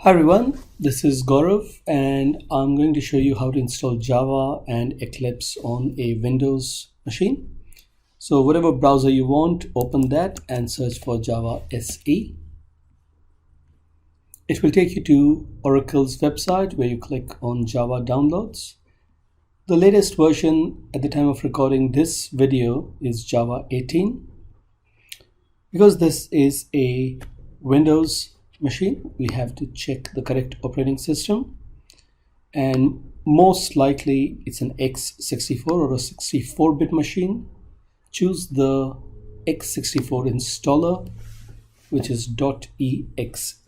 Hi everyone, this is Gaurav and I'm going to show you how to install Java and Eclipse on a Windows machine. So whatever browser you want, open that and search for Java SE. It will take you to Oracle's website where you click on Java Downloads. The latest version at the time of recording this video is Java 18. Because this is a Windows machine, we have to check the correct operating system, and most likely it's an x64 or a 64-bit machine. Choose the x64 installer, which is .exe.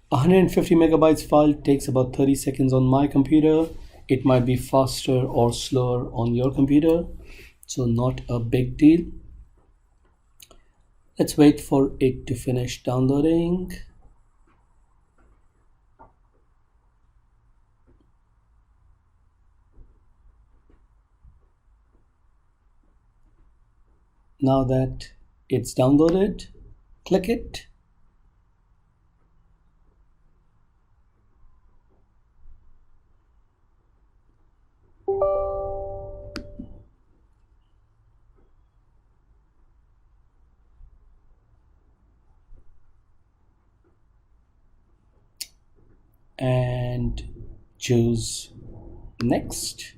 150 megabytes file takes about 30 seconds on my computer. It might be faster or slower on your computer, so not a big deal. Let's wait for it to finish downloading. Now that it's downloaded, click it. And choose next.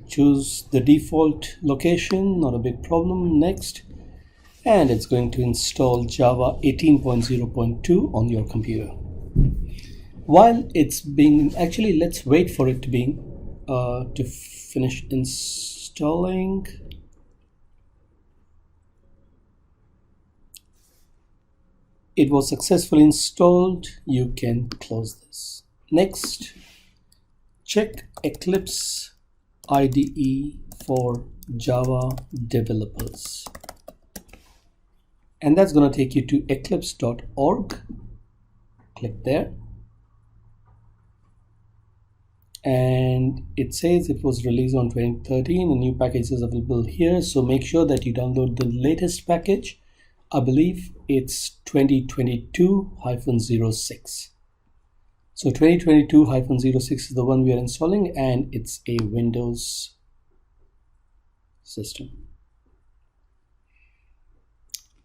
Choose the default location, not a big problem. Next, and it's going to install Java 18.0.2 on your computer. While it's being, actually let's wait for it to finish installing. It was successfully installed. You can close this. Next, check Eclipse IDE for Java developers. And that's going to take you to eclipse.org. Click there. And it says it was released on 2013. A new package is available here. So make sure that you download the latest package. I believe it's 2022-06. So 2022-06 is the one we are installing, and it's a Windows system.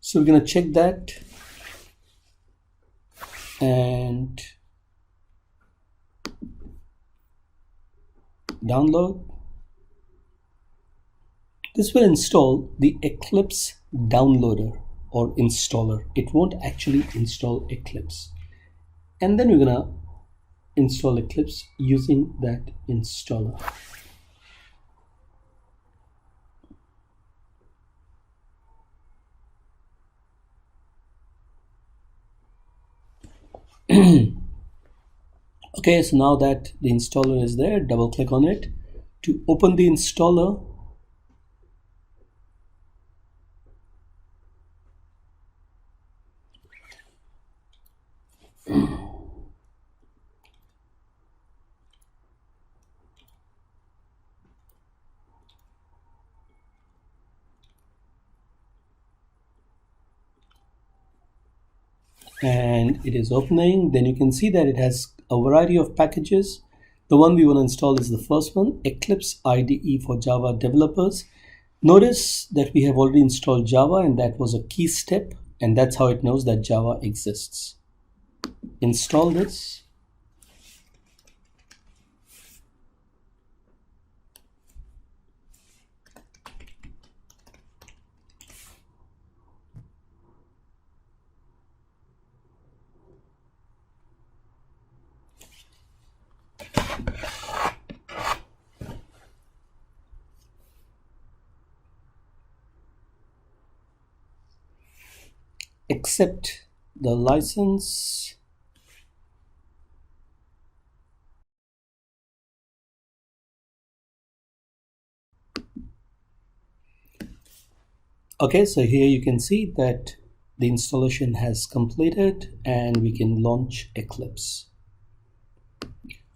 So we're going to check that and download. This will install the Eclipse downloader or installer. It won't actually install Eclipse. And then we're going to install Eclipse using that installer. Okay, so now that the installer is there, double click on it to open the installer. And it is opening. Then you can see that it has a variety of packages. The one we want to install is the first one, Eclipse IDE for Java developers. Notice that we have already installed Java, and that was a key step, and that's how it knows that Java exists. Install this. Accept the license. Okay, so here you can see that the installation has completed and we can launch Eclipse.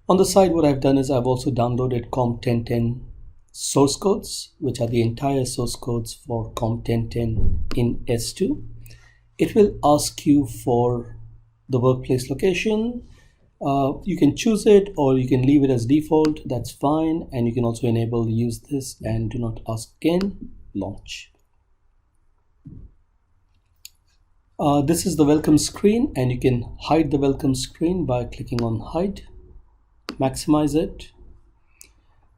On the side, what I've done is I've also downloaded COM1010 source codes, which are the entire source codes for COM1010 in S2. It will ask you for the workplace location. You can choose it or you can leave it as default, that's fine. And you can also enable use this and do not ask again, launch. This is the welcome screen, and you can hide the welcome screen by clicking on hide, maximize it.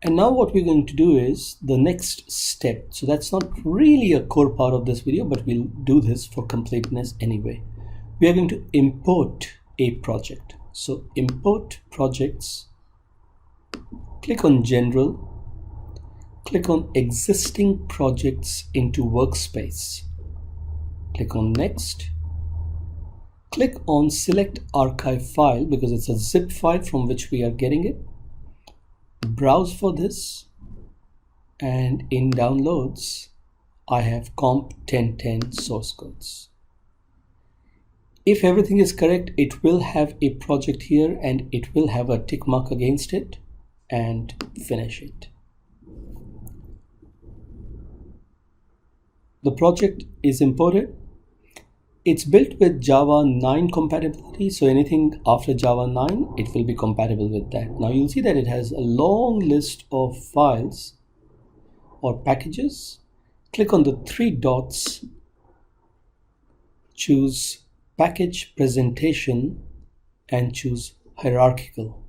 And now what we're going to do is the next step. So that's not really a core part of this video, but we'll do this for completeness anyway. We are going to import a project. So import projects, click on general, click on existing projects into workspace, click on next, click on select archive file because it's a zip file from which we are getting it. Browse for this, and in downloads I have comp 1010 source codes. If everything is correct, it will have a project here and it will have a tick mark against it, and finish it. The project is imported. It's built with Java 9 compatibility, so anything after Java 9, it will be compatible with that. Now you'll see that it has a long list of files or packages. Click on the three dots, choose package presentation and choose hierarchical.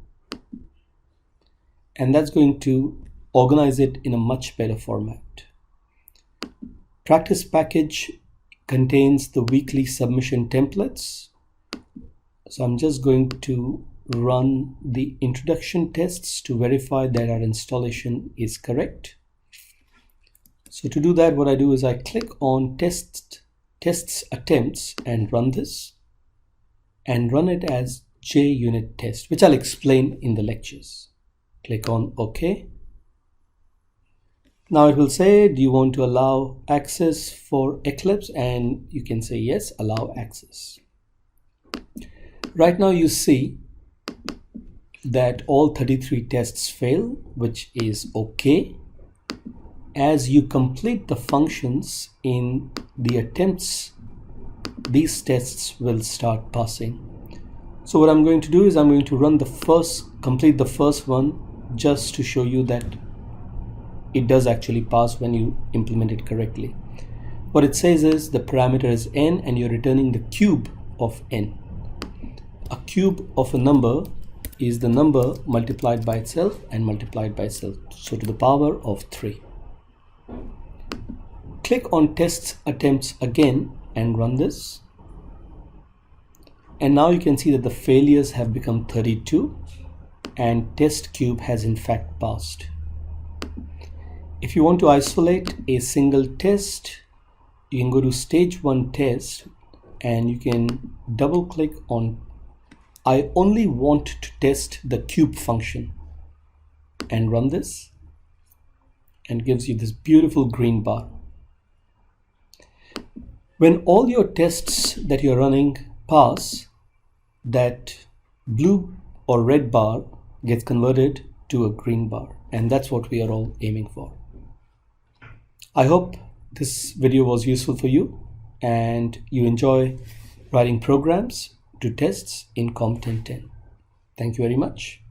And that's going to organize it in a much better format. Practice package contains the weekly submission templates. So I'm just going to run the introduction tests to verify that our installation is correct. So to do that, what I do is I click on tests attempts and run this, and run it as JUnit test, which I'll explain in the lectures. Click on OK. Now it will say, do you want to allow access for Eclipse? And you can say yes, allow access. Right now you see that all 33 tests fail, which is okay. As you complete the functions in the attempts, these tests will start passing. So what I'm going to do is I'm going to run complete the first one just to show you that it does actually pass when you implement it correctly. What it says is the parameter is n and you're returning the cube of n. A cube of a number is the number multiplied by itself and multiplied by itself, so to the power of 3. Click on tests attempts again and run this. And now you can see that the failures have become 32 and test cube has in fact passed. If you want to isolate a single test, you can go to stage 1 test and you can double click on I only want to test the cube function and run this, and gives you this beautiful green bar. When all your tests that you're running pass, that blue or red bar gets converted to a green bar, and that's what we are all aiming for. I hope this video was useful for you and you enjoy writing programs to tests in Comp 1010. Thank you very much.